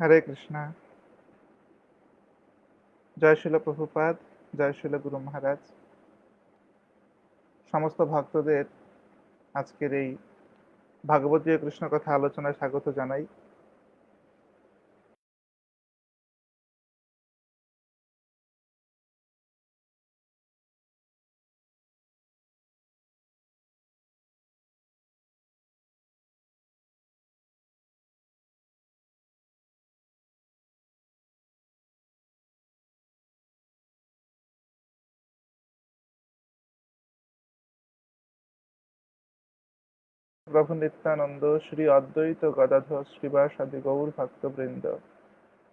হরে কৃষ্ণা। জয় শিল প্রভুপাদ, জয় শিল গুরু মহারাজ। সমস্ত ভক্তদের আজকের এই ভাগবতীয় কৃষ্ণ কথা আলোচনায় স্বাগত জানাই। প্রভু নিত্যানন্দ শ্রী অদ্বৈত গদাধর শ্রীবাসাদি গৌর ভক্তবৃন্দ,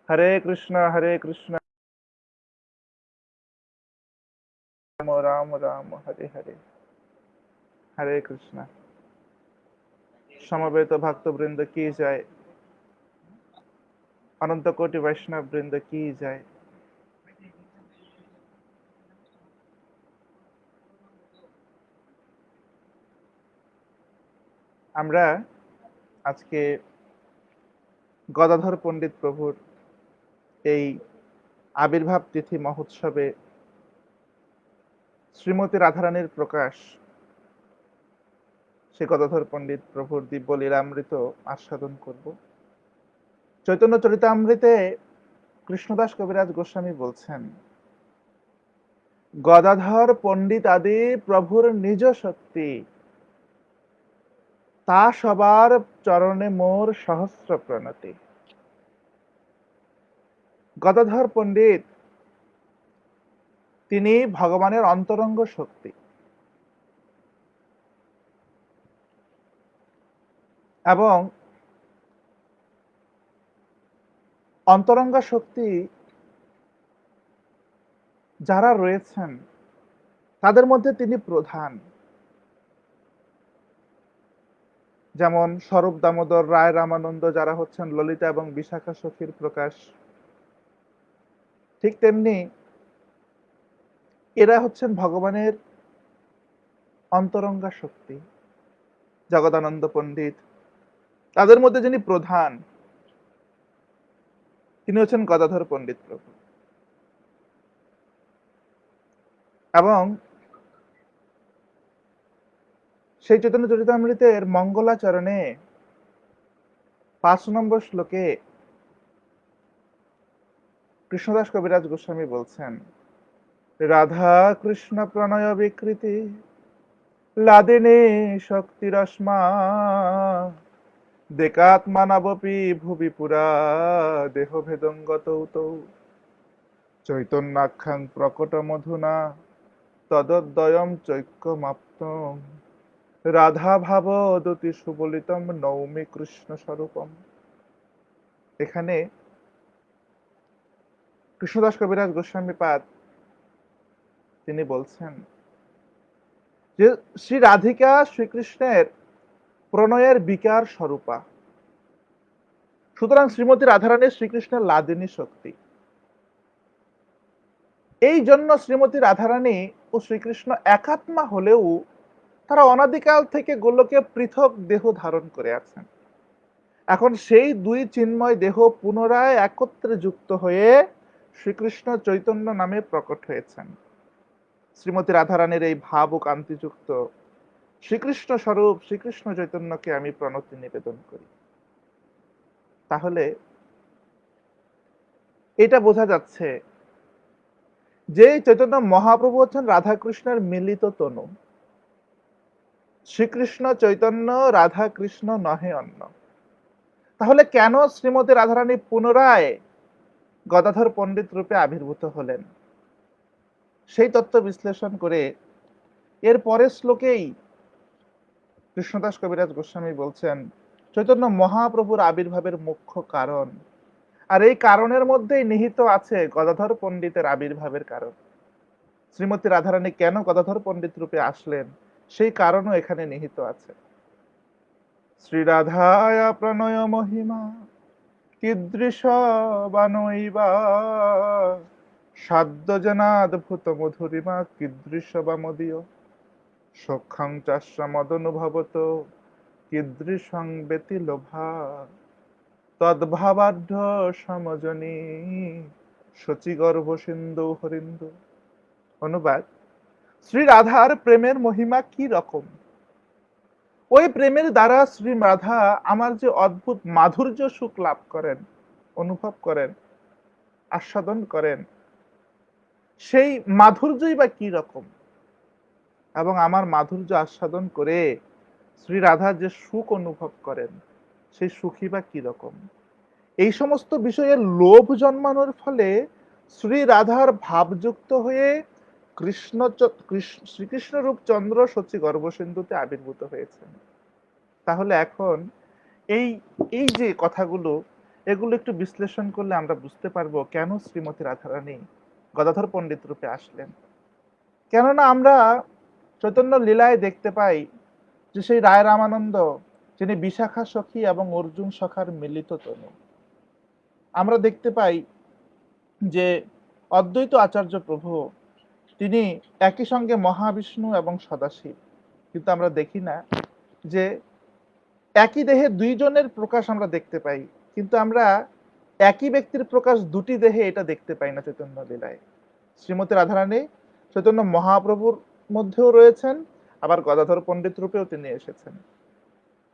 হরে কৃষ্ণ রাম রাম রাম হরে হরে, হরে কৃষ্ণ। সমবেত ভক্তবৃন্দ কি যায়, অনন্ত কোটি বৈষ্ণব বৃন্দ কি যায়। আমরা আজকে গদাধর পণ্ডিত প্রভুর এই আবির্ভাব তিথি মহোৎসবে শ্রীমতী রাধারানীর প্রকাশ, সে গদাধর পণ্ডিত প্রভুর দিব্য লীলামৃত আস্বাদন করব। চৈতন্য চরিতামৃতে কৃষ্ণদাস কবিরাজ গোস্বামী বলছেন, গদাধর পণ্ডিত আদি প্রভুর নিজ শক্তি, তা সবার চরণে মোর সহস্র প্রণতি। গদাধর পণ্ডিত তিনি ভগবানের অন্তরঙ্গ শক্তি, এবং অন্তরঙ্গ শক্তি যারা রয়েছেন তাদের মধ্যে তিনি প্রধান। যেমন স্বরূপ দামোদর রায় রামানন্দ যারা হচ্ছেন ললিতা এবং বিশাখা সখীর প্রকাশ, ঠিক তেমনি এরা হচ্ছেন ভগবানের অন্তরঙ্গা শক্তি। জগদানন্দ পণ্ডিত, তাদের মধ্যে যিনি প্রধান তিনি হচ্ছেন গদাধর পণ্ডিত প্রভু। এবং সেই চৈতন্য চরিতামৃতের মঙ্গলাচরণে 5 নম্বর শ্লোকে কৃষ্ণদাস কবিরাজ গোস্বামী বলছেন, রাধা কৃষ্ণ প্রণয় বিকৃতি লাদিনী শক্তিরশ্মা দেকাত্মানবপি ভুবি পুরা দেহ ভেদঙ্গত চৈতন্যাখ্যাং প্রকট মধুনা তদদ্বয়ম চৈক্যমাপ্তম রাধা ভাব দতি সুবলিতম নৌমি কৃষ্ণ স্বরূপম। এখানে কৃষ্ণদাস কবিরাজ গোস্বামী পাদ তিনি বলছেন যে শ্রী রাধিকা শ্রীকৃষ্ণের প্রণয়ের বিকার স্বরূপা, সুতরাং শ্রীমতী রাধারানী শ্রীকৃষ্ণের লাদিনী শক্তি। এই জন্য শ্রীমতী রাধারানী ও শ্রীকৃষ্ণ একাত্মা হলেও তারা অনাদিকাল থেকে গোলকে পৃথক দেহ ধারণ করে আছেন। এখন সেই দুই চিন্ময় দেহ পুনরায় একত্রে যুক্ত হয়ে শ্রীকৃষ্ণ চৈতন্য নামে প্রকট হয়েছেন। শ্রীমতী রাধারানীর এই ভাব ও কান্তিযুক্ত শ্রীকৃষ্ণ স্বরূপ শ্রীকৃষ্ণ চৈতন্যকে আমি প্রণতি নিবেদন করি। তাহলে এটা বোঝা যাচ্ছে যে চৈতন্য মহাপ্রভু হচ্ছেন রাধাকৃষ্ণের মিলিত তনু। শ্রীকৃষ্ণ চৈতন্য, রাধা কৃষ্ণ নহে অন্য। তাহলে কেন শ্রীমতী রাধারানী পুনরায় গদাধর পণ্ডিত রূপে আবির্ভূত হলেন, সেই তত্ত্ব বিশ্লেষণ করে এর পরের শ্লোকেই কৃষ্ণদাস কবিরাজ গোস্বামী বলছেন, চৈতন্য মহাপ্রভুর আবির্ভাবের মুখ্য কারণ, আর এই কারণের মধ্যেই নিহিত আছে গদাধর পণ্ডিতের আবির্ভাবের কারণ। শ্রীমতী রাধারানী কেন গদাধর পণ্ডিত রূপে আসলেন সেই কারণও এখানে নিহিত আছে। শ্রী রাধায়া প্রণয় মহিমা কীদৃশ বানৈবা সাধ্যজনাদ্ভুত মধুরিমা কীদৃশ বা মদীয় সখ্যাং চাস্য মদনুভবত কীদৃশং ব্যতি লোভা। তদ্ভাবাঢ্য সমজনী শচীগর্ভ সিন্ধু হরিন্দু। অনুবাদ: শ্রী রাধার প্রেমের মহিমা কি রকম। ওই প্রেমের দ্বারা শ্রী রাধা আমার যে অদ্ভুত মাধুর্য সুখ লাভ করেন, অনুভব করেন, আস্বাদন করেন, সেই মাধুর্যই বা কি রকম, এবং আমার মাধুর্য আস্বাদন করে শ্রী রাধা যে সুখ অনুভব করেন, সেই সুখই বা কি রকম। এই সমস্ত বিষয়ে লোভ জন্মানোর ফলে শ্রী রাধার ভাবযুক্ত হয়ে শ্রীকৃষ্ণ রূপ চন্দ্র শচী গর্ভসিন্ধুতে আবির্ভূত হয়েছেন। তাহলে এখন এই এই যে কথাগুলো, এগুলো একটু বিশ্লেষণ করলে আমরা বুঝতে পারবো কেন শ্রীমতী রাধারানী গদাধর পণ্ডিত রূপে আসলেন। কেননা আমরা চৈতন্য লীলায় দেখতে পাই যে সেই রায় রামানন্দ, যিনি বিশাখা সখী এবং অর্জুন সখার মিলিত তনু। আমরা দেখতে পাই যে অদ্বৈত আচার্য প্রভু, তিনি একই সঙ্গে মহাবিষ্ণু এবং সদাশিব, কিন্তু আমরা দেখি না যে একই দেহে দুইজনের প্রকাশ আমরা দেখতে পাই, কিন্তু আমরা একই ব্যক্তির প্রকাশ দুটি দেহে এটা দেখতে পাই না চৈতন্য লীলায়। শ্রীমতী রাধারানী চৈতন্য মহাপ্রভুর মধ্যেও রয়েছেন, আবার গদাধর পণ্ডিত রূপেও তিনি এসেছেন।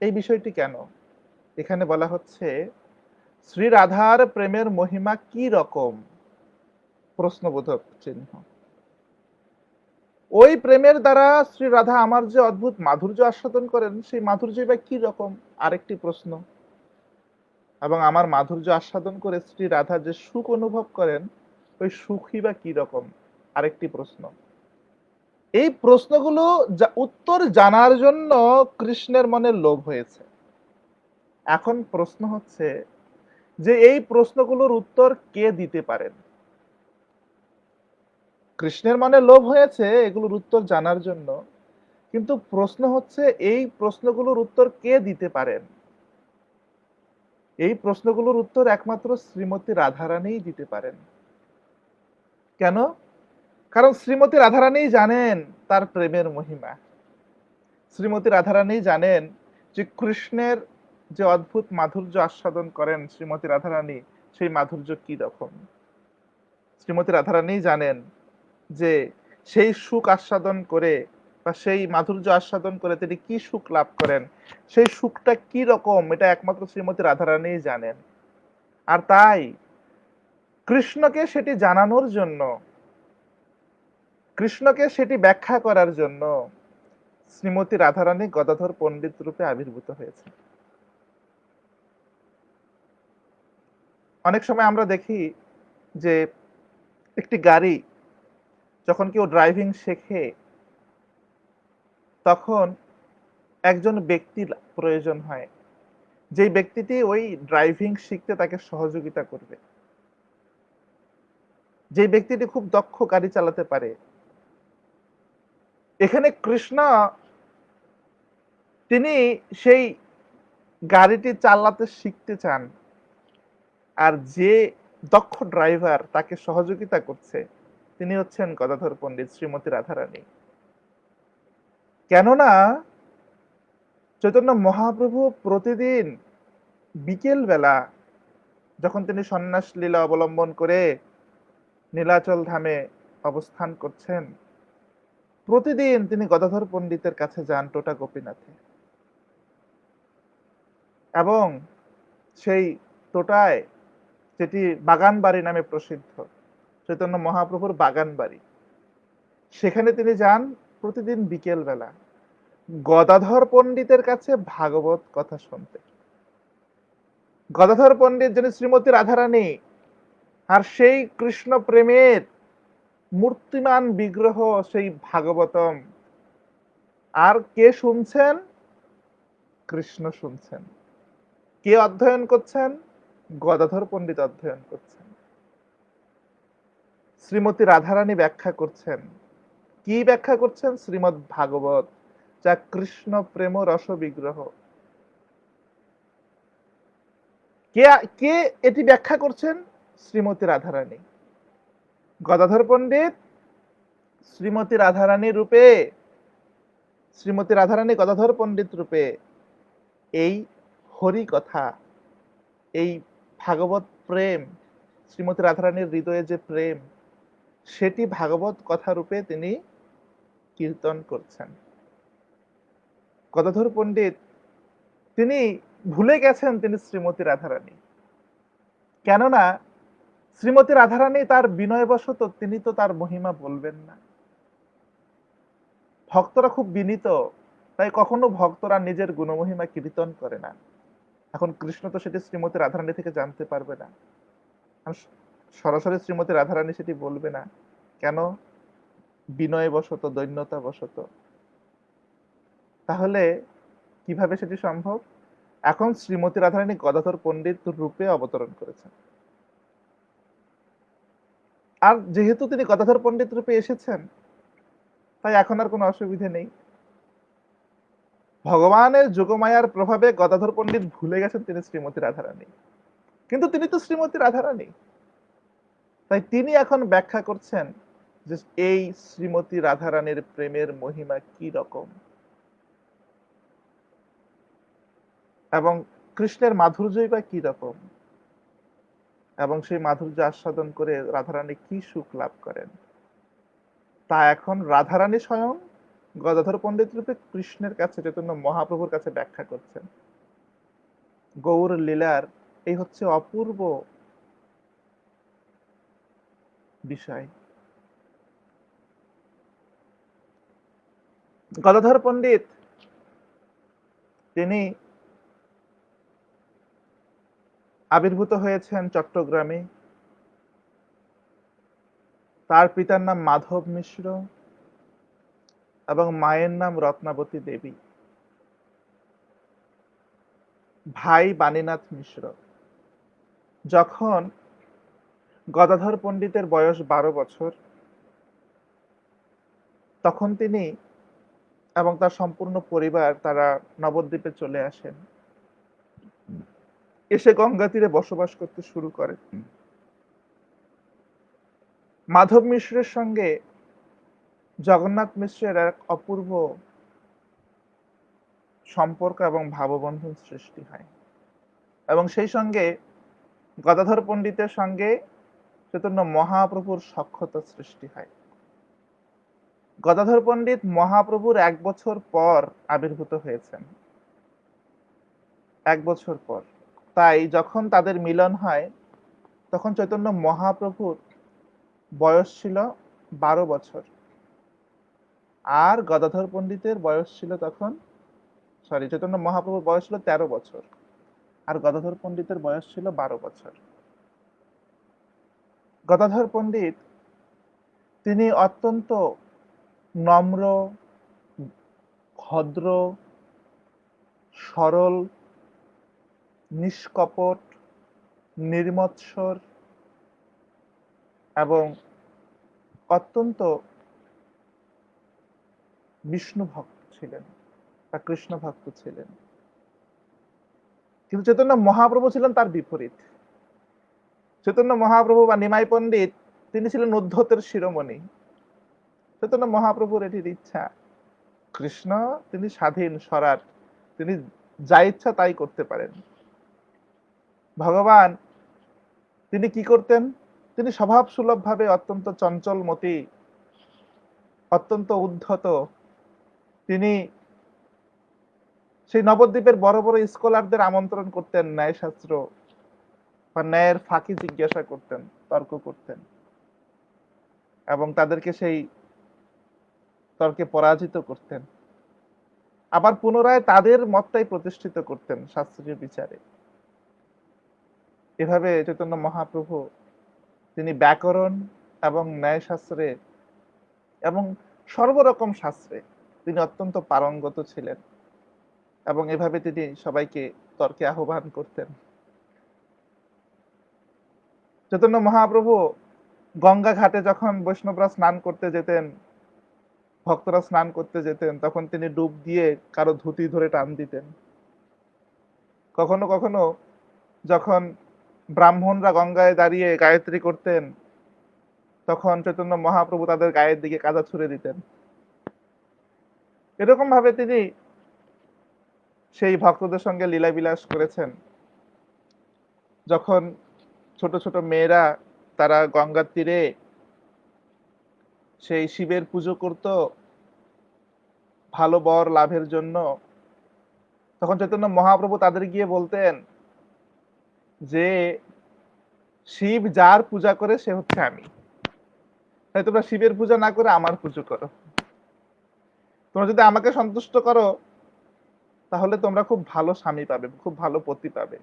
এই বিষয়টি কেন? এখানে বলা হচ্ছে শ্রী রাধার প্রেমের মহিমা কি রকম, প্রশ্নবোধক চিহ্ন। ওই প্রেমের দ্বারা শ্রী রাধা আমার যে অদ্ভুত মাধুর্য আস্বাদন করেন, সেই মাধুর্য বা কি রকম, আরেকটি প্রশ্ন। এবং আমার মাধুর্য আস্বাদন করে শ্রী রাধা যে সুখ অনুভব করেন, ওই সুখই বা কি রকম, আরেকটি প্রশ্ন। এই প্রশ্নগুলো উত্তর জানার জন্য কৃষ্ণের মনে লোভ হয়েছে। এখন প্রশ্ন হচ্ছে যে এই প্রশ্নগুলোর উত্তর কে দিতে পারেন। কৃষ্ণের মনে লোভ হয়েছে এগুলোর উত্তর জানার জন্য, কিন্তু প্রশ্ন হচ্ছে এই প্রশ্নগুলোর উত্তর কে দিতে পারেন। এই প্রশ্নগুলোর উত্তর একমাত্র শ্রীমতী রাধারানীই দিতে পারেন। কেন? কারণ শ্রীমতী রাধারানী জানেন তার প্রেমের মহিমা। শ্রীমতী রাধারানী জানেন যে কৃষ্ণের যে অদ্ভুত মাধুর্য আস্বাদন করেন শ্রীমতী রাধারানী, সেই মাধুর্য কি রকম। শ্রীমতী রাধারানী জানেন যে সেই সুখ আস্বাদন করে বা সেই মাধুর্য আস্বাদন করে তিনি কি সুখ লাভ করেন, সেই সুখটা কি রকম, এটা একমাত্র শ্রীমতী রাধারানী জানেন। আর তাই কৃষ্ণকে সেটি জানানোর জন্য, কৃষ্ণকে সেটি ব্যাখ্যা করার জন্য শ্রীমতী রাধারানী গদাধর পণ্ডিত রূপে আবির্ভূত হয়েছে। অনেক সময় আমরা দেখি যে একটি গাড়ি যখন কেউ ড্রাইভিং শেখে, তখন একজন ব্যক্তির প্রয়োজন হয়, যেই ব্যক্তিটি ওই ড্রাইভিং শিখতে তাকে সহযোগিতা করবে, যে ব্যক্তিটি খুব দক্ষ গাড়ি চালাতে পারে। এখানে কৃষ্ণ তিনি সেই গাড়িটি চালাতে শিখতে চান, আর যে দক্ষ ড্রাইভার তাকে সহযোগিতা করছে তিনি হচ্ছেন গদাধর পণ্ডিত শ্রীমতী রাধারানী। কেননা চৈতন্য মহাপ্রভু প্রতিদিন বিকেল বেলা যখন তিনি সন্ন্যাস লীলা অবলম্বন করে নীলাচল ধামে অবস্থান করছেন, প্রতিদিন তিনি গদাধর পণ্ডিতের কাছে যান টোটা গোপীনাথে, এবং সেই টোটায়, যেটি বাগান বাড়ি নামে প্রসিদ্ধ, চৈতন্য মহাপ্রভুর বাগান বাড়ি, সেখানে তিনি যান প্রতিদিন বিকেল বেলা গদাধর পণ্ডিতের কাছে ভাগবত কথা শুনতে। গদাধর পণ্ডিত যিনি শ্রীমতী রাধারানী, আর সেই কৃষ্ণ প্রেমের মূর্তিমান বিগ্রহ সেই ভাগবতম, আর কে শুনছেন? কৃষ্ণ শুনছেন। কে অধ্যয়ন করছেন? গদাধর পণ্ডিত অধ্যয়ন করছেন। শ্রীমতী রাধারানী ব্যাখ্যা করছেন। কি ব্যাখ্যা করছেন? শ্রীমদ্ ভাগবত, যা কৃষ্ণ প্রেম রস বিগ্রহ। কে কে এটি ব্যাখ্যা করছেন? শ্রীমতী রাধারানী। গদাধর পণ্ডিত শ্রীমতী রাধারানী রূপে, শ্রীমতী রাধারানী গদাধর পণ্ডিত রূপে এই হরি কথা, এই ভাগবত প্রেম, শ্রীমতী রাধারানীর হৃদয়ে যে প্রেম, সেটি ভাগবত কথা রূপে তিনি কীর্তন করছেন। গদাধর পণ্ডিত তিনি ভুলে গেছেন তিনি শ্রীমতী রাধারানী। কেননা শ্রীমতী রাধারানী তার বিনয়বশত তিনি তো তার মহিমা বলবেন না। ভক্তরা খুব বিনীত, তাই কখনো ভক্তরা নিজের গুণমহিমা কীর্তন করে না। এখন কৃষ্ণ তো সেটি শ্রীমতী রাধারানী থেকে জানতে পারবে না, সরাসরি শ্রীমতী রাধারানী সেটি বলবে না। কেন? বিনয়বশত, দৈন্যতা বশত। তাহলে কিভাবে সেটি সম্ভব? এখন শ্রীমতী রাধারানী গদাধর পণ্ডিত রূপে অবতরণ করেছেন। আর যেহেতু তিনি গদাধর পণ্ডিত রূপে এসেছেন, তাই এখন আর কোনো অসুবিধে নেই। ভগবানের যোগমায়ার প্রভাবে গদাধর পণ্ডিত ভুলে গেছেন তিনি শ্রীমতী রাধারানী, কিন্তু তিনি তো শ্রীমতী রাধারানী। তাই তিনি এখন ব্যাখ্যা করছেন যে এই শ্রীমতী রাধারানীর প্রেমের মহিমা কি রকম, এবং কৃষ্ণের মাধুর্যই বা কি রকম, এবং সেই মাধুর্য আস্বাদন করে রাধারানী কি সুখ লাভ করেন, তা এখন রাধারানী স্বয়ং গদাধর পণ্ডিত রূপে কৃষ্ণের কাছে, চৈতন্য মহাপ্রভুর কাছে ব্যাখ্যা করছেন। গৌর লীলার এই হচ্ছে অপূর্ব বিষয়। গদাধর পণ্ডিত তিনি আবির্ভূত হয়েছেন চট্টগ্রামে। তার পিতার নাম মাধব মিশ্র এবং মায়ের নাম রত্নাবতী দেবী। ভাই বাণীনাথ মিশ্র। যখন গদাধর পণ্ডিতের বয়স 12 বছর, তখন তিনি এবং তার সম্পূর্ণ পরিবার তারা নবদ্বীপে চলে আসেন। এসে গঙ্গা তীরে বসবাস করতে শুরু করেন। মাধব মিশ্রের সঙ্গে জগন্নাথ মিশ্রের এক অপূর্ব সম্পর্ক এবং ভাববন্ধন সৃষ্টি হয়, এবং সেই সঙ্গে গদাধর পণ্ডিতের সঙ্গে চৈতন্য মহাপ্রভুর সখ্যতা সৃষ্টি হয়। গদাধর পণ্ডিত মহাপ্রভুর 1 বছর পর আবির্ভূত হয়েছেন, 1 বছর পর। তাই যখন তাদের মিলন হয়, তখন চৈতন্য মহাপ্রভুর বয়স ছিল 12 বছর, আর গদাধর পণ্ডিতের বয়স ছিল তখন, চৈতন্য মহাপ্রভুর বয়স ছিল 13 বছর, আর গদাধর পণ্ডিতের বয়স ছিল 12 বছর। গদাধর পণ্ডিত তিনি অত্যন্ত নম্র, ভদ্র, সরল, নিষ্কপট, নির্মৎসর এবং অত্যন্ত বিষ্ণু ভক্ত ছিলেন বা কৃষ্ণ ভক্ত ছিলেন। কিন্তু চৈতন্য মহাপ্রভু ছিলেন তার বিপরীত। চৈতন্য মহাপ্রভু বা নিমাই পণ্ডিত তিনি ছিলেন উদ্ধতের শিরোমণি। চৈতন্য মহাপ্রভুর এটির ইচ্ছা, কৃষ্ণ তিনি স্বাধীন স্বরাট, তিনি যা ইচ্ছা তাই করতে পারেন। ভগবান তিনি কি করতেন? তিনি স্বভাব সুলভ ভাবে অত্যন্ত চঞ্চলমতি, অত্যন্ত উদ্ধত। তিনি সেই নবদ্বীপের বড় বড় স্কলারদের আমন্ত্রণ করতেন, ন্যায়শাস্ত্র বা ন্যায়ের ফাঁকি জিজ্ঞাসা করতেন, তর্ক করতেন, এবং তাদেরকে সেই তর্কে পরাজিত করতেন। আবার পুনরায় তাদের মতটাই প্রতিষ্ঠিত করতেন শাস্ত্রীয় বিচারে। এভাবে চৈতন্য মহাপ্রভু তিনি ব্যাকরণ এবং ন্যায়শাস্ত্রে এবং সর্বরকম শাস্ত্রে তিনি অত্যন্ত পারঙ্গত ছিলেন, এবং এভাবে তিনি সবাইকে তর্কে আহ্বান করতেন। চৈতন্য মহাপ্রভু গঙ্গা ঘাটে যখন বৈষ্ণবরা স্নান করতে যেতেন, ভক্তরা স্নান করতে যেতেন, তখন তিনি ডুব দিয়ে কারো ধুতি ধরে টান দিতেন। কখনো কখনো যখন ব্রাহ্মণরা গঙ্গায় দাঁড়িয়ে গায়ত্রী করতেন, তখন চৈতন্য মহাপ্রভু তাদের গায়ের দিকে কাদা ছুঁড়ে দিতেন। এরকম ভাবে তিনি সেই ভক্তদের সঙ্গে লীলা বিলাস করেছেন। যখন ছোট ছোট মেয়েরা তারা গঙ্গার তীরে সেই শিবের পুজো করত ভালো বর লাভের জন্য, তখন চৈতন্য মহাপ্রভু তাদের গিয়ে বলতেন যে শিব যার পূজা করে সে হচ্ছে আমি, তাই তোমরা শিবের পূজা না করে আমার পুজো করো। তোমরা যদি আমাকে সন্তুষ্ট করো তাহলে তোমরা খুব ভালো স্বামী পাবে, খুব ভালো পতি পাবে।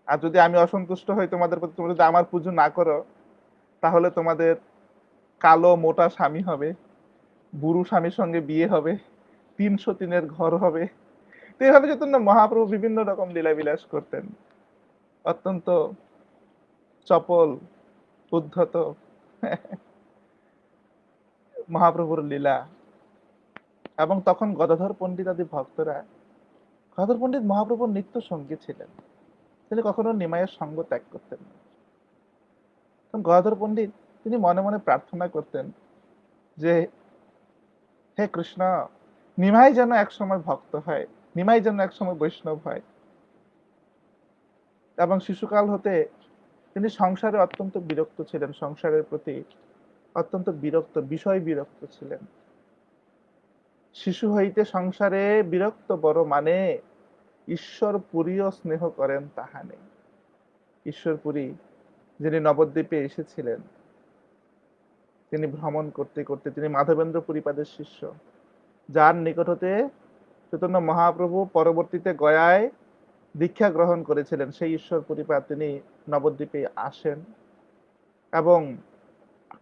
আর যদি আমি অসন্তুষ্ট হই তোমাদের প্রতি, তোমরা যদি আমার পুজো না করো তাহলে তোমাদের কালো মোটা স্বামী হবে, বুড়ো স্বামীর সঙ্গে বিয়ে হবে, ৩০৩-এর ঘর হবে। তো এইভাবে চৈতন্য মহাপ্রভু বিভিন্ন রকম লীলা বিলাস করতেন, অত্যন্ত চপল উদ্ধত মহাপ্রভুর লীলা। এবং তখন গদাধর পণ্ডিত আদি ভক্তরা, গদাধর পণ্ডিত মহাপ্রভুর নিত্য সঙ্গী ছিলেন, তিনি কখনো নিমাইয়ের সঙ্গ ত্যাগ করতেন না। তখন গদাধর পণ্ডিত তিনি মনে মনে প্রার্থনা করতেন যে হে কৃষ্ণ, নিমাই যেন একসময় ভক্ত হয়, নিমাই যেন একসময় বৈষ্ণব হয়। এবং শিশুকাল হতে তিনি সংসারে অত্যন্ত বিরক্ত ছিলেন, সংসারের প্রতি অত্যন্ত বিরক্ত, বিষয় বিরক্ত ছিলেন। শিশু হইতে সংসারে বিরক্ত বড় মানে, ঈশ্বর পুরীও স্নেহ করেন তাহা নেই। ঈশ্বরপুরী যিনি নবদ্বীপে এসেছিলেন, তিনি ভ্রমণ করতে করতে তিনি মাধবেন্দ্র পুরীপাদের শিষ্য, যার নিকট হতে চৈতন্য মহাপ্রভু পরবর্তীতে গয়ায় দীক্ষা গ্রহণ করেছিলেন, সেই ঈশ্বর পরিপাদ তিনি নবদ্বীপে আসেন এবং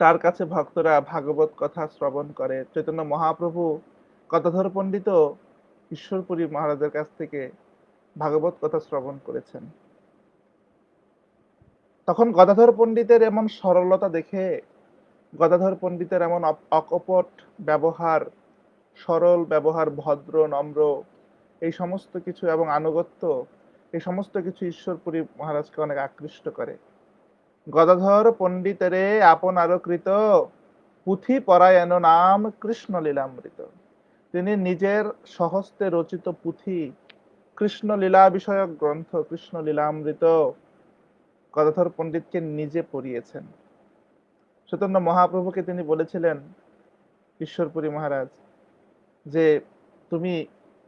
তার কাছে ভক্তরা ভাগবত কথা শ্রবণ করে। চৈতন্য মহাপ্রভু গদাধর পণ্ডিত ঈশ্বরপুরী মহারাজের কাছ থেকে ভাগবত কথা শ্রবণ করেছেন। তখন গদাধর পণ্ডিতের এমন সরলতা দেখে, গদাধর পণ্ডিতের এমন অকপট ব্যবহার, সরল ব্যবহার, ভদ্র নম্র, এই সমস্ত কিছু এবং আনুগত্য, এই সমস্ত কিছু ঈশ্বরপুরী মহারাজকে অনেক আকৃষ্ট করে। গদাধর পণ্ডিতেরে আপন আরকৃত পুঁথি পরায়ণ নাম কৃষ্ণ লীলামৃত। তিনি নিজের স্বহস্তে রচিত পুঁথি, কৃষ্ণ লীলা বিষয়ক গ্রন্থ কৃষ্ণ লীলামৃত গদাধর পণ্ডিতকে নিজে পড়িয়েছেন। চৈতন্য মহাপ্রভুকে তিনি বলেছিলেন, ঈশ্বরপুরী মহারাজ, যে তুমি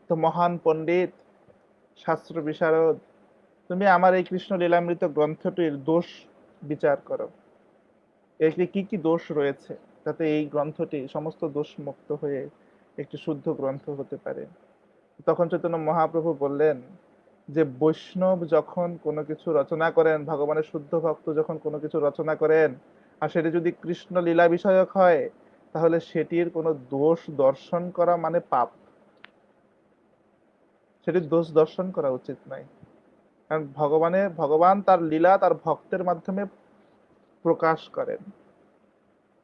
তো মহান পণ্ডিত, শাস্ত্র বিশারদ, তুমি আমার এই কৃষ্ণ লীলামৃত গ্রন্থটির দোষ বিচার করো, এর কি কি দোষ রয়েছে, যাতে এই গ্রন্থটি সমস্ত দোষ মুক্ত হয়ে একটি শুদ্ধ গ্রন্থ হতে পারে। তখন চৈতন্য মহাপ্রভু বললেন যে বৈষ্ণব যখন কোনো কিছু রচনা করেন, ভগবানের শুদ্ধ ভক্ত যখন কোনো কিছু রচনা করেন, আর সেটি যদি কৃষ্ণ লীলা বিষয়ক হয়, তাহলে সেটির কোনো দোষ দর্শন করা মানে পাপ, সেটির দোষ দর্শন করা উচিত নয়। কারণ ভগবান তার লীলা তার ভক্তের মাধ্যমে প্রকাশ করেন।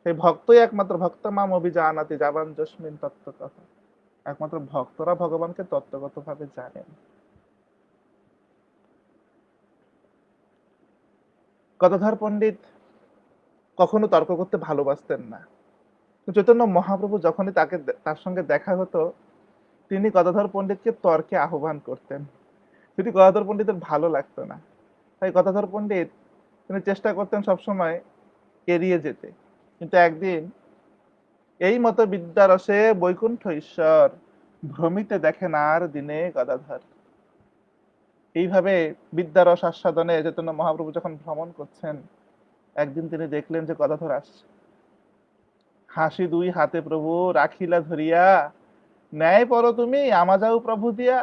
সেই ভক্তই একমাত্র, ভক্ত মাম অভিজানাতি জাবান যস্মিন তত্ত্বতঃ, একমাত্র ভক্তরা ভগবানকে তত্ত্বগত ভাবে জানেন। গদাধর পণ্ডিত কখনো তর্ক করতে ভালোবাসতেন না। চৈতন্য মহাপ্রভু যখনই তার সঙ্গে দেখা হতো, তিনি গদাধর পণ্ডিতকে তর্কে আহ্বান করতেন। সেটি গদাধর পণ্ডিতের ভালো লাগতো না, তাই গদাধর পণ্ডিত তিনি চেষ্টা করতেন সবসময় এড়িয়ে যেতে। কিন্তু একদিন এই মতো বিদ্যারসে বৈকুণ্ঠ ঈশ্বর, ভ্রমিতে দেখেন আর দিনে গদাধর। এইভাবে বিদ্যারস আস্বাদনে চৈতন্য মহাপ্রভু যখন ভ্রমণ করছেন, একদিন তিনি দেখলেন যে গদাধর আসছে। হাসি দুই হাতে প্রভু রাখিলা ধরিয়া, ন্যায় পর তুমি আমা যাও প্রভু দিয়া।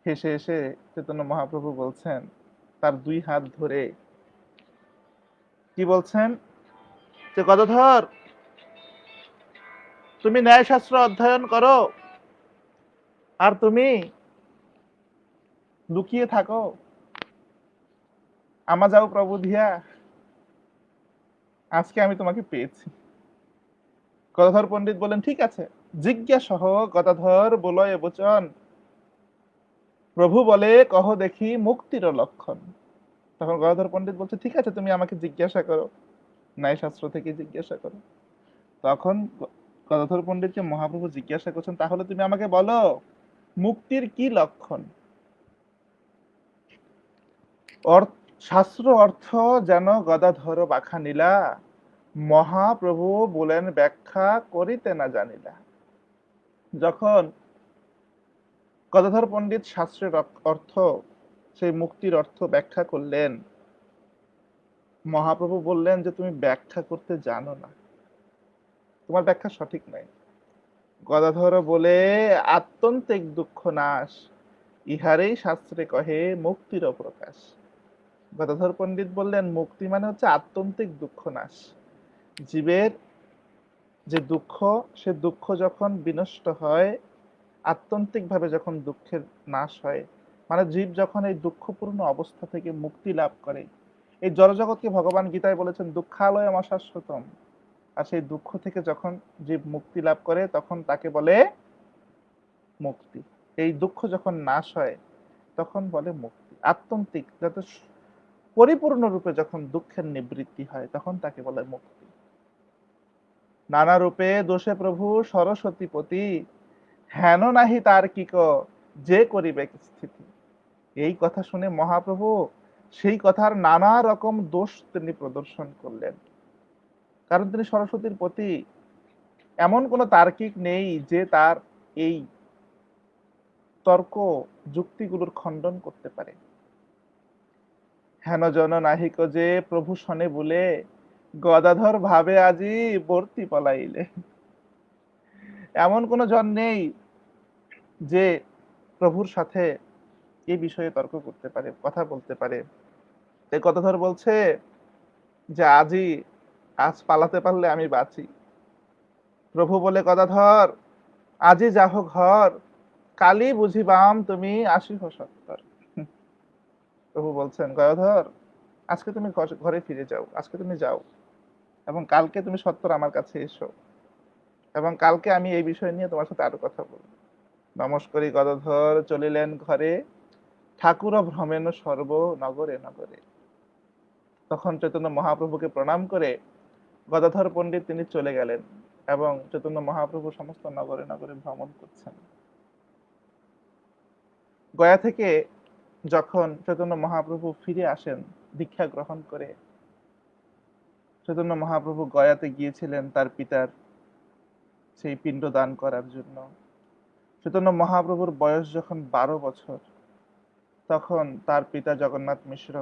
হেসে এসে চৈতন্য মহাপ্রভু বলছেন, তার দুই হাত ধরে কি বলছেন, যে গদাধর, তুমি ন্যায় শাস্ত্র অধ্যয়ন করো আর তুমি লুকিয়ে থাকো আমা যাও প্রভু দিয়া, আজকে আমি তোমাকে পেয়েছি। গদাধর পণ্ডিত বলেন, ঠিক আছে, জিজ্ঞাসহ গদাধর বলয় বচন, প্রভু বলে কহ দেখি মুক্তির লক্ষণ। তখন গদাধর পণ্ডিত বলছে, ঠিক আছে, তুমি আমাকে জিজ্ঞাসা করো, ন্যায় শাস্ত্র থেকে জিজ্ঞাসা করো। তখন গদাধর পণ্ডিতকে মহাপ্রভু জিজ্ঞাসা করছেন, তাহলে তুমি আমাকে বলো মুক্তির কি লক্ষণ। শাস্ত্র অর্থ যেন গদাধর বাখা নীলা, মহাপ্রভু বলেন ব্যাখ্যা করিতে না জানিলা। যখন গদাধর পণ্ডিত শাস্ত্রের অর্থ, সেই মুক্তির অর্থ ব্যাখ্যা করলেন, মহাপ্রভু বললেন যে তুমি ব্যাখ্যা করতে জানো না, তোমার ব্যাখ্যা সঠিক নাই। গদাধর বলে আত্যন্তিক দুঃখ নাশ, ইহারেই শাস্ত্রে কহে মুক্তির প্রকাশ। গদাধর পণ্ডিত বললেন মুক্তি মানে হচ্ছে আত্যন্তিক দুঃখ নাশ। জীবের যে দুঃখ, সে দুঃখ যখন বিনষ্ট হয়, আত্যন্তিক ভাবে যখন দুঃখের নাশ হয়, মানে জীব যখন এই দুঃখপূর্ণ অবস্থা থেকে মুক্তি লাভ করে। এই জড়জগৎকে ভগবান গীতায় বলেছেন দুঃখালয়ম অশাশ্বতম। আর সেই দুঃখ থেকে যখন জীব মুক্তি লাভ করে তখন তাকে বলে মুক্তি। এই দুঃখ যখন নাশ হয় তখন বলে মুক্তি। আত্যন্তিক, যাতে পরিপূর্ণ রূপে যখন দুঃখের নিবৃত্তি হয় তখন তাকে বলে মুক্তি। নানা রূপে দোষে প্রভু সরস্বতী পতি, হেন নাহি তার কি যে করিবে স্থিতি। এই কথা শুনে মহাপ্রভু সেই কথার নানা রকম দোষ তিনি প্রদর্শন করলেন। কারণ তিনি সরস্বতীর পতি, এমন কোন তার্কিক নেই যে তার এই তর্ক যুক্তিগুলোর খণ্ডন করতে পারে। হেন জন নাহিক যে প্রভু শনে বলে, গদাধর ভাবে আজি বর্তি পলাইলে। এমন কোন জন নেই যে প্রভুর সাথে এই বিষয়ে তর্ক করতে পারে, কথা বলতে পারে। এই গদাধর বলছে যে আজ পালাতে পারলে আমি বাঁচি। প্রভু বলে গদাধর আজি যাহ ঘর, কালি বুঝিবাম তুমি আসিহ সত্তর। প্রভু বলছেন গদাধর আজকে তুমি ঘরে ফিরে যাও, আজকে তুমি যাও এবং কালকে তুমি সত্তর আমার কাছে এসো, এবং কালকে আমি এই বিষয় নিয়ে তোমার সাথে আরো কথা বলবো। নমস্কারী গদাধর চলিলেন ঘরে, ঠাকুর ভ্রমেন সর্ব নগরে নগরে। তখন চৈতন্য মহাপ্রভুকে প্রণাম করে গদাধর পণ্ডিত তিনি চলে গেলেন এবং চৈতন্য মহাপ্রভু সমস্ত নগরে নগরে ভ্রমণ করছেন। গয়া থেকে যখন চৈতন্য মহাপ্রভু ফিরে আসেন দীক্ষা গ্রহণ করে, চৈতন্য মহাপ্রভু গয়াতে গিয়েছিলেন তার পিতার সেই পিণ্ড দান করার জন্য। চৈতন্য মহাপ্রভুর বয়স যখন 12 বছর, তখন তার পিতা জগন্নাথ মিশ্র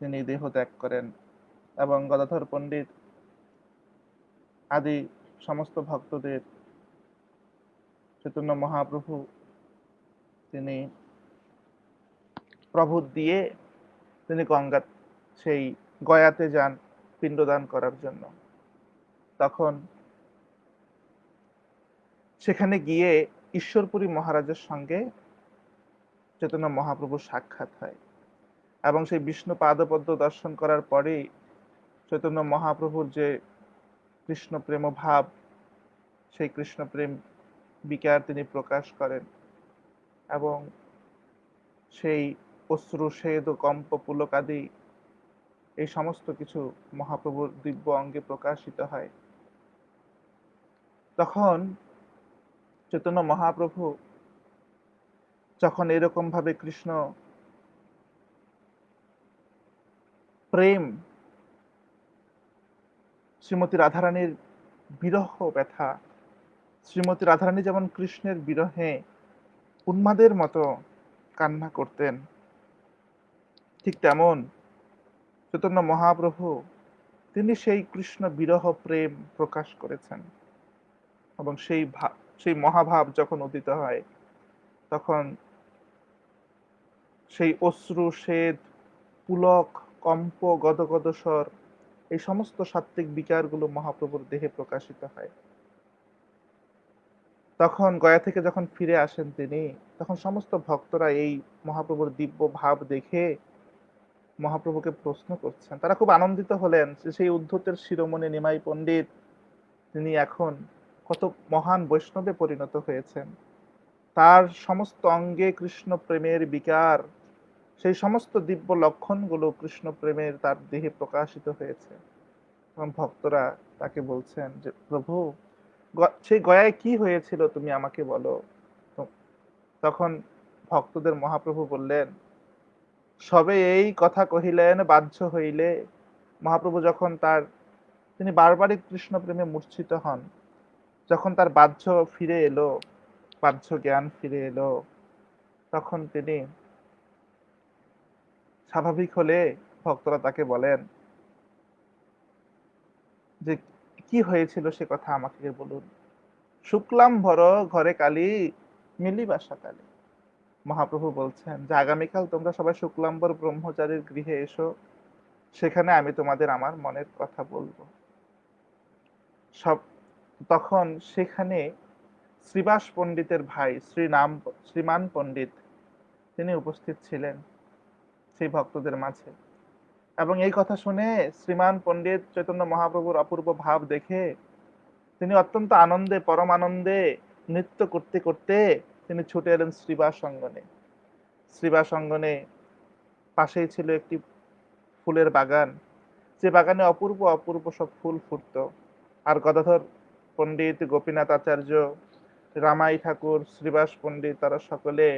তিনি দেহ ত্যাগ করেন এবং গদাধর পণ্ডিত আদি সমস্ত ভক্তদের চৈতন্য মহাপ্রভু তিনি প্রভুত দিয়ে তিনি সেই গয়াতে যান পিণ্ডদান করার জন্য। তখন সেখানে গিয়ে ঈশ্বরপুরী মহারাজের সঙ্গে চৈতন্য মহাপ্রভুর সাক্ষাৎ হয় এবং সেই বিষ্ণু পাদপদ্ম দর্শন করার পরেই চৈতন্য মহাপ্রভুর যে কৃষ্ণ প্রেম ভাব, সেই কৃষ্ণ প্রেম বিকার তিনি প্রকাশ করেন এবং সেই অশ্রু স্বেদ কম্প পুলক আদি এই সমস্ত কিছু মহাপ্রভুর দিব্য অঙ্গে প্রকাশিত হয়। তখন চৈতন্য মহাপ্রভু যখন এরকম ভাবে কৃষ্ণ প্রেম, শ্রীমতী রাধারানীর বিরহ ব্যথা, শ্রীমতী রাধারানী যেমন কৃষ্ণের বিরহে উন্মাদের মতো কান্না করতেন, ঠিক তেমন চৈতন্য মহাপ্রভু তিনি সেই কৃষ্ণ বিরহ প্রেম প্রকাশ করেছেন এবং সেই মহাভাব যখন উদিত হয় তখন সেই অশ্রু স্বেদ পুলক কম্প গদগদ স্বর এই সমস্ত সাত্ত্বিক বিকারগুলো মহাপ্রভুর দেহে প্রকাশিত হয়। তখন গয়া থেকে যখন ফিরে আসেন তিনি, তখন সমস্ত ভক্তরা এই মহাপ্রভুর দিব্য ভাব দেখে মহাপ্রভুকে প্রশ্ন করছেন। তারা খুব আনন্দিত হলেন যে সেই উদ্ধতের শিরোমণি নিমাই পণ্ডিত তিনি এখন কত মহান বৈষ্ণবে পরিণত হয়েছেন, তার সমস্ত অঙ্গে কৃষ্ণ প্রেমের বিকার, সেই সমস্ত দিব্য লক্ষণগুলো কৃষ্ণ প্রেমের তার দেহে প্রকাশিত হয়েছে। তখন ভক্তরা তাকে বলছেন যে প্রভু সেই গয়ায় কি হয়েছিল তুমি আমাকে বলো। তখন ভক্তদের মহাপ্রভু বললেন সবে এই কথা কহিলেন বাহ্য হইলে, মহাপ্রভু যখন তিনি বারবারই কৃষ্ণ প্রেমে মূর্ছিত হন, যখন তার বাহ্য জ্ঞান ফিরে এলো, তখন তিনি স্বাভাবিক হলে ভক্তরা তাকে বলেন যে কি হয়েছিল সে কথা আমাকে বলুন। শুক্লাম্বর ঘরে কালী মিলিবা সকালে। মহাপ্রভু বলছেন যে আগামীকাল তোমরা সবাই শুক্লাম্বর ব্রহ্মচারীর গৃহে এসো, সেখানে আমি তোমাদের আমার মনের কথা বলবো। সব তখন সেখানে শ্রীবাস পণ্ডিতের ভাই শ্রীমান পণ্ডিত তিনি উপস্থিত ছিলেন সেই ভক্তদের মাঝে, এবং এই কথা শুনে শ্রীমান পণ্ডিত চৈতন্য মহাপ্রভুর অপূর্ব ভাব দেখে তিনি অত্যন্ত আনন্দে, পরম আনন্দে নৃত্য করতে করতে তিনি ছুটে এলেন শ্রীবাস অঙ্গনে। শ্রীবাস অঙ্গনে পাশেই ছিল একটি ফুলের বাগান, যে বাগানে অপূর্ব অপূর্ব সব ফুল ফুটত। আর গদাধর পণ্ডিত, গোপীনাথ আচার্য, রামাই ঠাকুর, শ্রীবাস পণ্ডিত তারা সকলে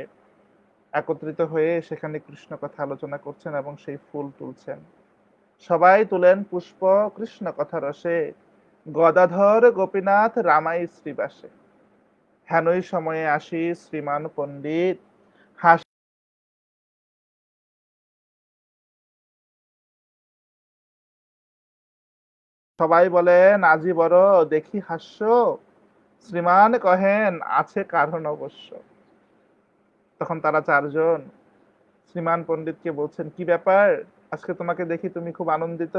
একত্রিত হয়ে সেখানে কৃষ্ণ কথা আলোচনা করছেন এবং সেই ফুল তুলছেন। সবাই তুলেন পুষ্প কৃষ্ণ কথা রসে, গদাধর গোপীনাথ রামাই শ্রীবাসে। হেনই সময়ে আসি শ্রীমান পণ্ডিত, সবাই বলেন আজি বড় দেখি হাস্য, শ্রীমান কহেন আছে কারণ অবশ্য। তখন তারা চারজন শ্রীমান পণ্ডিতকে বলছেন, কি ব্যাপার, আজকে তোমাকে দেখি তুমি খুব আনন্দিত,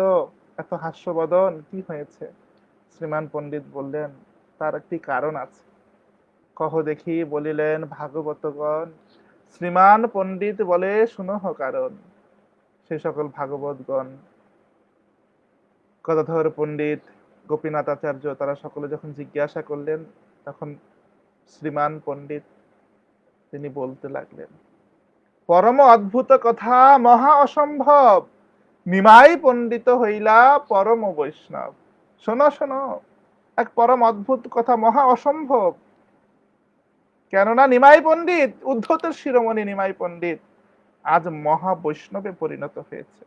এত হাস্যবদন, কি হয়েছে? শ্রীমান পণ্ডিত বললেন, তার একটি কারণ আছে। কহ দেখি। বলিলেন, ভাগবতগণ। শ্রীমান পণ্ডিত বলে, শুনহ কারণ। সেই সকল ভাগবতগণ, গদাধর পণ্ডিত, গোপীনাথ আচার্য তারা সকলে যখন জিজ্ঞাসা করলেন, তখন শ্রীমান পণ্ডিত তিনি বলতে লাগলেন, পরম অদ্ভুত কথা মহা অসম্ভব, নিমাই পণ্ডিত হইলা পরম বৈষ্ণব। শোনো শোনো, এক পরম অদ্ভুত কথা, মহা অসম্ভব। কেননা নিমাই পণ্ডিত, উদ্ধতের শিরোমণি নিমাই পণ্ডিত আজ মহা বৈষ্ণবে পরিণত হয়েছে।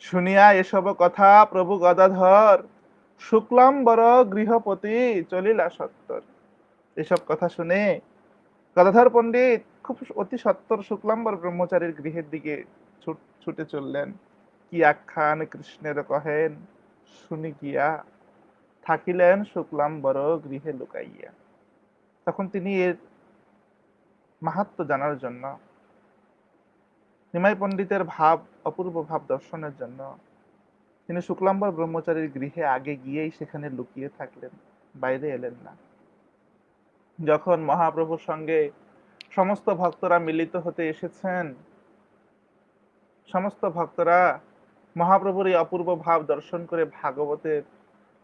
শুনিয়া এসব কথা প্রভু গদাধর শুক্লাম্বর গৃহপতি চলিলা সত্তর। এসব কথা শুনে গদাধর পণ্ডিত খুব অতি সত্বর শুক্লাম্বর ব্রহ্মচারীর গৃহের দিকে ছুটে চললেন। কি আখ্যান কৃষ্ণের কহেন, শুনি গিয়া থাকিলেন শুক্লাম্বর গৃহে লুকাইয়া। তখন তিনি এর মাহাত্ম্য জানার জন্য, নিমাই পণ্ডিতের অপূর্ব ভাব দর্শনের জন্য তিনি শুক্লাম্বর ব্রহ্মচারীর গৃহে আগে গিয়েই সেখানে লুকিয়ে থাকলেন, বাইরে এলেন না। যখন মহাপ্রভুর সঙ্গে সমস্ত ভক্তরা মিলিত হতে এসেছেন, সমস্ত ভক্তরা মহাপ্রভুর এই অপূর্ব ভাব দর্শন করে ভাগবতের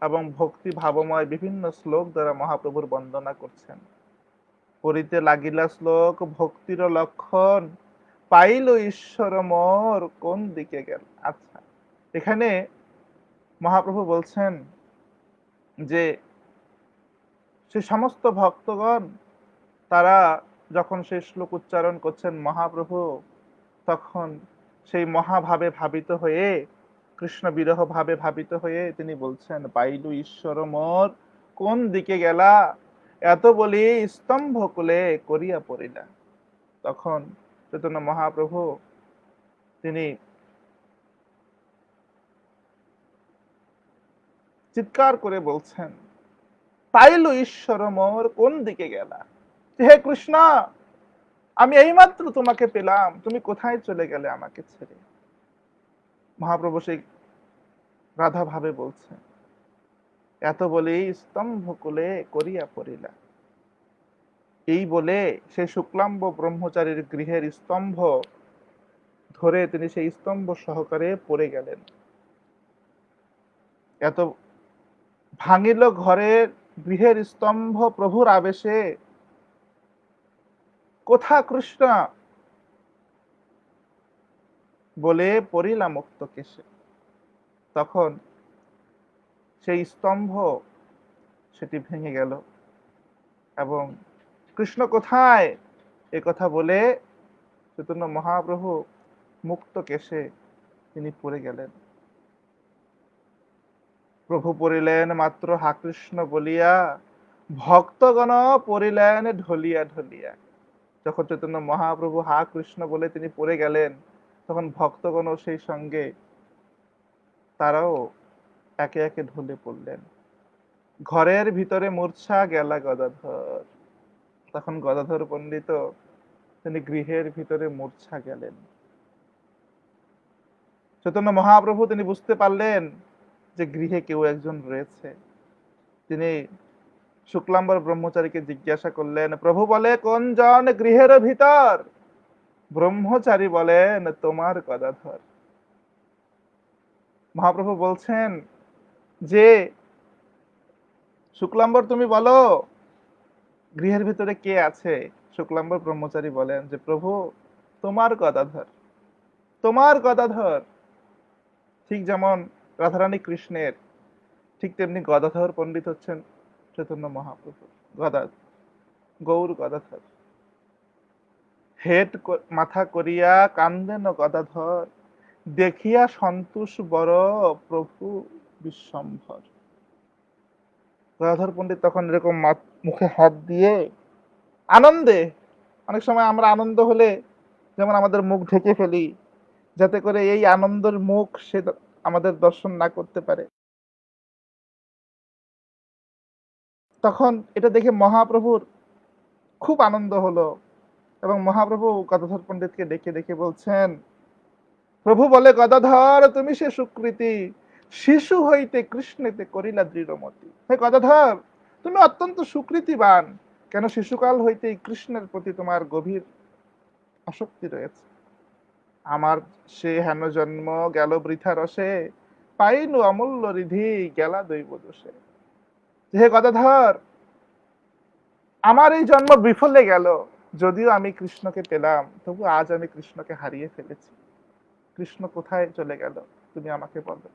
এবং ভক্তি ভাবময় বিভিন্ন শ্লোক দ্বারা মহাপ্রভুর বন্দনা করছেন। করিতে লাগিলা শ্লোক ভক্তির লক্ষণ, পাইল ঈশ্বর মোর কোন দিকে গেল। আচ্ছা, এখানে মহাপ্রভু বলছেন যে সে সমস্ত ভক্তগণ তারা যখন সেই শ্লোক উচ্চারণ করছেন, মহাপ্রভু তখন সেই মহাভাবে ভাবিত হয়ে, কৃষ্ণ বিরহ ভাবে ভাবিত হয়ে তিনি বলছেন, পাইলু ঈশ্বর মোর কোন দিকে গেলা, এত বলি স্তম্ভ কুলে করিয়া পড়িলা। তখন চৈতন্য মহাপ্রভু তিনি চিৎকার করে বলছেন, পাইলু ঈশ্বর মোর কোন দিকে গেলা, হে কৃষ্ণ, আমি এইমাত্র তোমাকে পেলাম, তুমি কোথায় চলে গেলে আমাকে ছেড়ে। মহাপ্রভু সেই রাধা ভাবে বলছেন, এত বলে স্তম্ভ কুলে করিয়া পড়িলা। এই বলে সেই শুক্লাম্ব ব্রহ্মচারীর গৃহের স্তম্ভ ধরে তিনি সেই স্তম্ভ সহকারে পড়ে গেলেন। এত ভাঙিল ঘরের গৃহের স্তম্ভ প্রভুর আবেশে, কোথা কৃষ্ণ বলে পড়িলা মুক্ত কেশে। তখন সেই স্তম্ভ সেটি ভেঙে গেল এবং কৃষ্ণ কোথায় এ কথা বলে চৈতন্য মহাপ্রভু মুক্ত কেশে তিনি পড়ে গেলেন। প্রভু পড়িলেন মাত্র হা কৃষ্ণ বলিয়া, ভক্তগণ পড়িলেন ঢলিয়া ঢলিয়া। যখন চৈতন্য মহাপ্রভু হা কৃষ্ণ বলে তিনি পড়ে গেলেন, তখন ভক্তগণ সেই সঙ্গে তারাও একে একে ঢলে পড়লেন। ঘরের ভিতরে মূর্ছা গেলা গদাধর। তখন গদাধর পণ্ডিত তিনি গৃহের ভিতরে মূর্ছা গেলেন। চৈতন্য মহাপ্রভু তিনি বুঝতে পারলেন যে গৃহে কেউ একজন রয়েছে। তিনি শুক্লাম্বর ব্রহ্মচারীকে জিজ্ঞাসা করলেন, প্রভু বলে কোন জন গৃহের ভিতর? ব্রহ্মচারী বলেন তোমার গদাধর। মহাপ্রভু বলছেন যে শুক্লাম্বর তুমি বলো গৃহের ভিতরে কে আছে? শুক্লাম্বর ব্রহ্মচারী বলেন যে প্রভু তোমার গদাধর, তোমার গদাধর। ঠিক যেমন রাধারানী কৃষ্ণের, ঠিক তেমনি গদাধর পণ্ডিত হচ্ছেন চৈতন্য মহাপ্রভু। গৌর গদাধর। হেট মাথা করিয়া কান্দেন গদাধর, দেখিয়া সন্তোষ বড় প্রভু বিশ্বম্ভর। গদাধর পণ্ডিত তখন এরকম মুখে হাত দিয়ে আনন্দে, অনেক সময় আমরা আনন্দ হলে যেমন আমাদের মুখ ঢেকে ফেলি, যাতে করে এই আনন্দের মুখ সে আমাদের দর্শন না করতে পারে। তখন এটা দেখে মহাপ্রভুর খুব আনন্দ হলো এবং মহাপ্রভু গদাধর পণ্ডিতকে ডেকে ডেকে বলছেন, প্রভু বলে গদাধর তুমি সে সুকৃতি, শিশু হইতে কৃষ্ণেতে করিলা দৃঢ়মতি। হে গদাধর, তুমি অত্যন্ত সুকৃতিবান, কেন শিশুকাল হইতেই কৃষ্ণের প্রতি তোমার গভীর আসক্তি রয়েছে। আমার সে হেন জন্ম গেল বৃথা রসে, পাইনু অমূল্য রিধি গেলা দৈব দোষে। হে গদাধর, আমার এই জন্ম বিফলে গেল, যদিও আমি কৃষ্ণকে পেলাম, তবু আজ আমি কৃষ্ণকে হারিয়ে ফেলেছি। কৃষ্ণ কোথায় চলে গেল তুমি আমাকে বলো।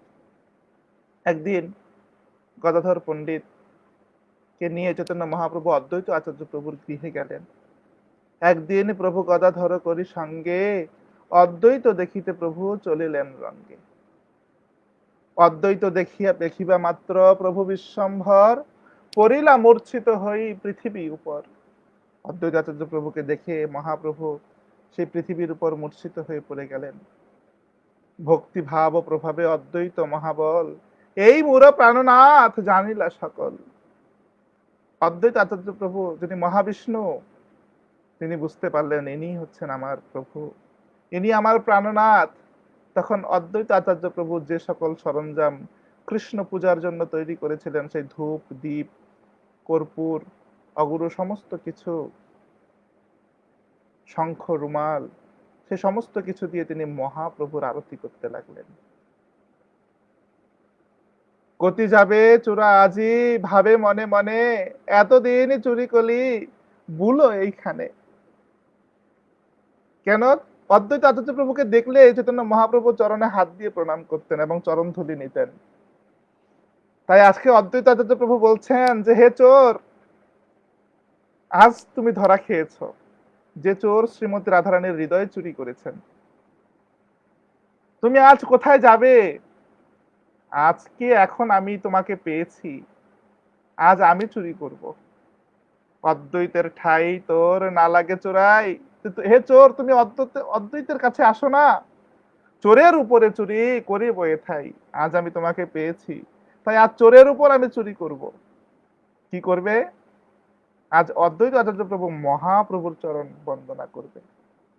একদিন গদাধর পণ্ডিত কে নিয়ে চৈতন্য মহাপ্রভু অদ্বৈত আচার্য প্রভুর গৃহে গেলেন। একদিন প্রভু গদাধর করি সঙ্গে, অদ্বৈত দেখিতে প্রভু চলিলেন রঙ্গে। অদ্বৈত দেখিবা মাত্র প্রভু বিশ্বম্ভর, পড়িলা মূর্ছিত হই পৃথিবী উপর। অদ্বৈত আচার্য প্রভুকে দেখে মহাপ্রভু সেই পৃথিবীর উপর মূর্ছিত হয়ে পড়ে গেলেন। ভক্তি ভাব প্রভাবে অদ্বৈত মহাবল, এই মূর প্রাণনাথ জানিলা সকল। অদ্বৈত আচার্য প্রভু যিনি মহাবিষ্ণু, তিনি বুঝতে পারলেন ইনি হচ্ছেন আমার প্রভু, ইনি আমার প্রাণনাথ। তখন অদ্বৈত আচার্য প্রভু যে সকল সরঞ্জাম কৃষ্ণ পূজার জন্য তৈরি করেছিলেন, সেই ধূপ দীপ কর্পূর অগুরু সমস্ত কিছু, শঙ্খ রুমাল, সে সমস্ত কিছু দিয়ে তিনি মহাপ্রভুর আরতি করতে লাগলেন। গতি যাবে চূড়া আজি, ভাবে মনে মনে, এতদিন চুরি কলি বুলো এইখানে। কেন? অদ্বৈত আচার্য প্রভুকে দেখলে চৈতন্য মহাপ্রভু চরণে হাত দিয়ে প্রণাম করতেন এবং চরণ ধুলি নিতেন। তাই আজকে অদ্বৈত আচার্য প্রভু বলছেন যে হে চোর, আজ তুমি ধরা খেয়েছ। যে চোর শ্রীমতী রাধারানীর হৃদয় চুরি করেছেন, তুমি আজ কোথায় যাবে? আজকে এখন আমি তোমাকে পেয়েছি, আজ আমি চুরি করব। অদ্বৈতের ঠাই তোর না লাগে চোরাই। হে চোর, তুমি অদ্বৈতের কাছে আসো না, চোরের উপরে চুরি করে বয়ে থাই। আজ আমি তোমাকে পেয়েছি, তাই আজ চোরের উপর আমি চুরি করব। কি করবে? আজ অদ্বৈত আচার্য প্রভু মহাপ্রভুর চরণ বন্দনা করবে।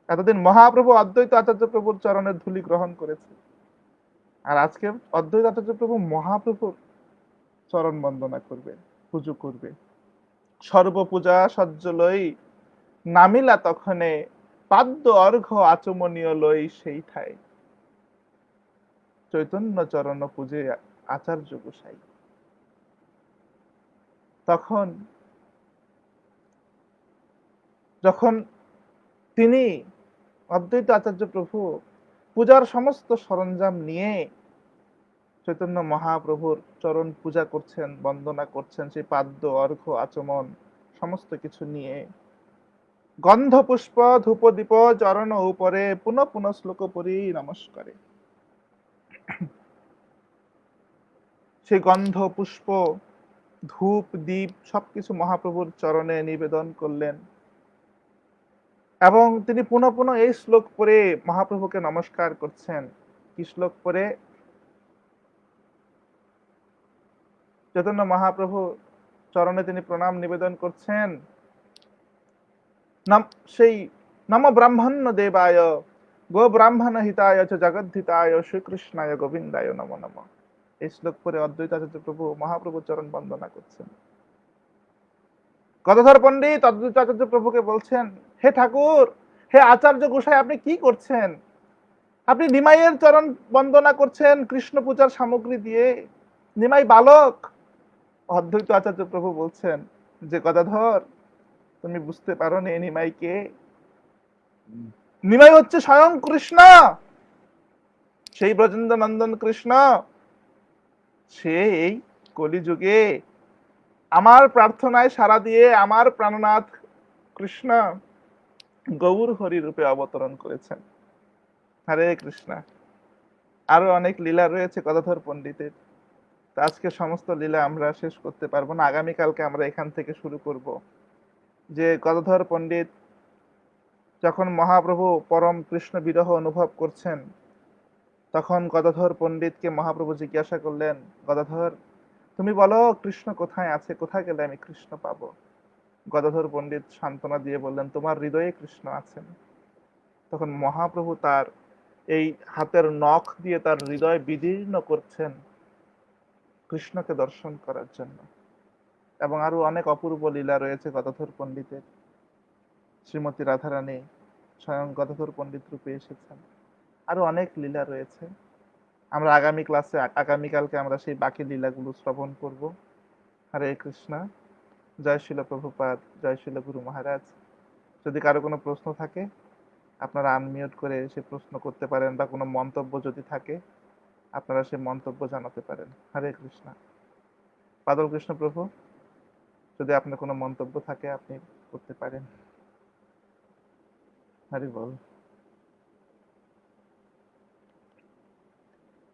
এতদিন মহাপ্রভু অদ্বৈত আচার্য প্রভুর চরণের ধুলি গ্রহণ করেছে, আর আজকে অদ্বৈত আচার্য প্রভু মহাপ্রভুর চরণ বন্দনা করবে, পুজো করবে। সর্বপূজা সজ্জ লই নামিলা তখনে, পাদ্য অর্ঘ আচমনীয় লই সেই ঠাই। চৈতন্য চরণ পূজে আচার্য গোসাই। তখন যখন তিনি অদ্বৈত আচার্য প্রভু পূজার সমস্ত সরঞ্জাম নিয়ে চৈতন্য মহাপ্রভুর চরণ পূজা করছেন, বন্দনা করছেন, সেই পাদ্য অর্ঘ্য আচমন সমস্ত কিছু নিয়ে, গন্ধ পুষ্প ধূপ দীপ চরণ উপরে পুনঃ পুনঃ শ্লোক পরি নমস্কারে। সেই গন্ধ পুষ্প ধূপ দীপ সবকিছু মহাপ্রভুর চরণে নিবেদন করলেন এবং তিনি পুনঃ পুনঃ এই শ্লোক পড়ে মহাপ্রভুকে নমস্কার করছেন। কি শ্লোক পড়ে? চৈতন্য মহাপ্রভু চরণে তিনি প্রণাম নিবেদন করছেন। সেই নম ব্রাহ্মণ্য দেবায় গো ব্রাহ্মণ হিতায় চ জগদ্ধিতায় শ্রীকৃষ্ণায় গোবিন্দায় নম নম। এই শ্লোক পরে অদ্বৈতাচার্য প্রভু মহাপ্রভু চরণ বন্দনা করছেন। গদাধর পণ্ডিত অদ্বৈতাচার্য প্রভুকে বলছেন, হে ঠাকুর, হে আচার্য গোসাই, আপনি কি করছেন? আপনি নিমাইয়ের চরণ বন্দনা করছেন কৃষ্ণ পূজার সামগ্রী দিয়ে। নিমাই বালক। অদ্বৈত আচার্য প্রভু বলছেন যে গদাধর, তুমি বুঝতে পারো নি নিমাইকে? নিমাই হচ্ছে স্বয়ং কৃষ্ণ, সেই ব্রজেন্দ্র নন্দন কৃষ্ণ। সে এই কলিযুগে আমার প্রার্থনায় সাড়া দিয়ে আমার প্রাণনাথ কৃষ্ণ গৌর হরি রূপে অবতরণ করেছেন। হরে কৃষ্ণ। আরো অনেক লীলা রয়েছে গদাধর পণ্ডিতের। আজকে সমস্ত লীলা আমরা শেষ করতে পারবো না, আগামীকালকে আমরা এখান থেকে শুরু করব। যে গদাধর পণ্ডিত যখন মহাপ্রভু পরম কৃষ্ণ বিরহ অনুভব করছেন, তখন গদাধর পণ্ডিতকে মহাপ্রভু জিজ্ঞাসা করলেন, গদাধর, তুমি বলো কৃষ্ণ কোথায় আছে, কোথায় গেলে আমি কৃষ্ণ পাবো? গদাধর পণ্ডিত সান্ত্বনা দিয়ে বললেন, তোমার হৃদয়ে কৃষ্ণ আছেন। তখন মহাপ্রভু তার এই হাতের নখ দিয়ে তার হৃদয় বিদীর্ণ করছেন কৃষ্ণকে দর্শন করার জন্য। এবং আরো অনেক অপূর্ব লীলা রয়েছে গদাধর পণ্ডিতের। শ্রীমতী রাধারানী স্বয়ং গদাধর পণ্ডিত রূপে এসেছেন। আরো অনেক লীলা রয়েছে। আমরা আগামী ক্লাসে আগামীকালকে আমরা সেই বাকি লীলাগুলো শ্রবণ করব। হরে কৃষ্ণ। জয় শিল প্রভুপাদ, জয় শিল গুরু মহারাজ। যদি কারো কোনো প্রশ্ন থাকে আপনারা আনমিউট করে সে প্রশ্ন করতে পারেন, বা কোনো মন্তব্য যদি থাকে আপনারা সে মন্তব্য জানাতে পারেন। হরে কৃষ্ণ। বাদল কৃষ্ণ প্রভু, যদি আপনার কোনো মন্তব্য থাকে আপনি করতে পারেন। হরি বল।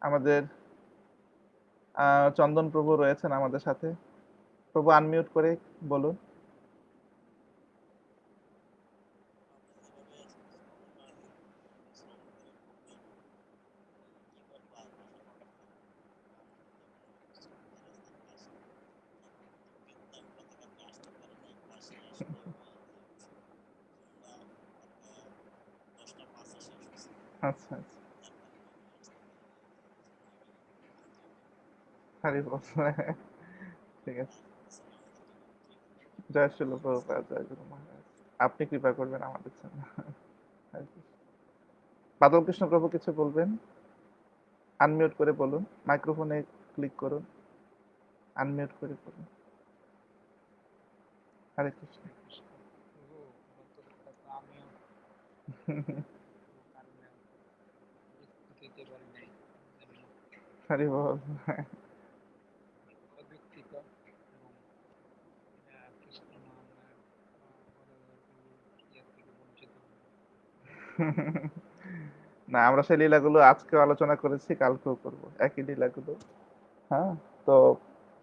আমাদের চন্দন প্রভু রয়েছেন আমাদের সাথে। প্রভু আনমিউট করে বলুন। আচ্ছা আচ্ছা, হরি বল। ঠিক আছে। জয় শিল প্রভুপাদ, জয় গুরু মহারাজ। আপনি কৃপা করবেন আমাদের জন্য। হরে কৃষ্ণ। বাদল কৃষ্ণ প্রভু কিছু বলবেন? আনমিউট করে বলুন, মাইক্রোফোনে ক্লিক করুন, আনমিউট করে বলুন। হরে কৃষ্ণ। হরি বল। না, আমরা সেই লীলাগুলো আজকে আলোচনা করেছি, কালকেও করব একই লীলাগুলো। হ্যাঁ, তো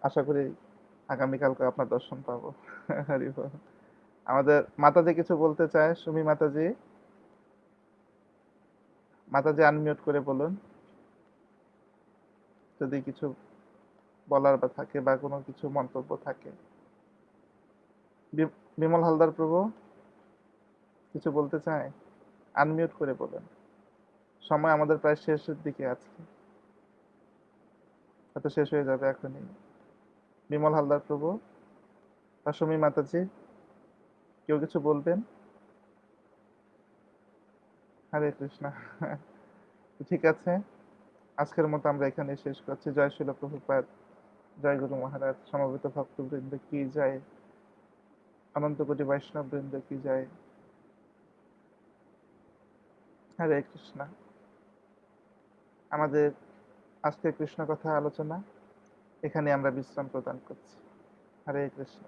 আশা করি আগামীকালকে আপনার দর্শন পাবো। হরি বল। আমাদের মাতাজি কিছু বলতে চায়, সুমি মাতাজি। মাতাজি আনমিউট করে বলুন যদি কিছু বলার বা থাকে বা কোনো কিছু মন্তব্য থাকে। বিমল হালদার প্রভু কিছু বলতে চায়? আনমিউট করে বলেন। সময় আমাদের প্রায় শেষের দিকে আছে, হয়তো শেষ হয়ে যাবে এখনই। বিমল হালদার প্রভু বা সুমি মাতাজি, কেউ কিছু বলবেন? হরে কৃষ্ণ। ঠিক আছে, আজকের মতো আমরা এখানে শেষ করছি। জয় শিল প্রভুপাদ, জয় গুরু মহারাজ। সমবেত ভক্তবৃন্দ কি যায়, অনন্ত কোটি বৈষ্ণব বৃন্দ কি যায়। হরে কৃষ্ণ। আমাদের আজকে কৃষ্ণ কথা আলোচনা এখানে আমরা বিশ্রাম প্রদান করছি। হরে কৃষ্ণ।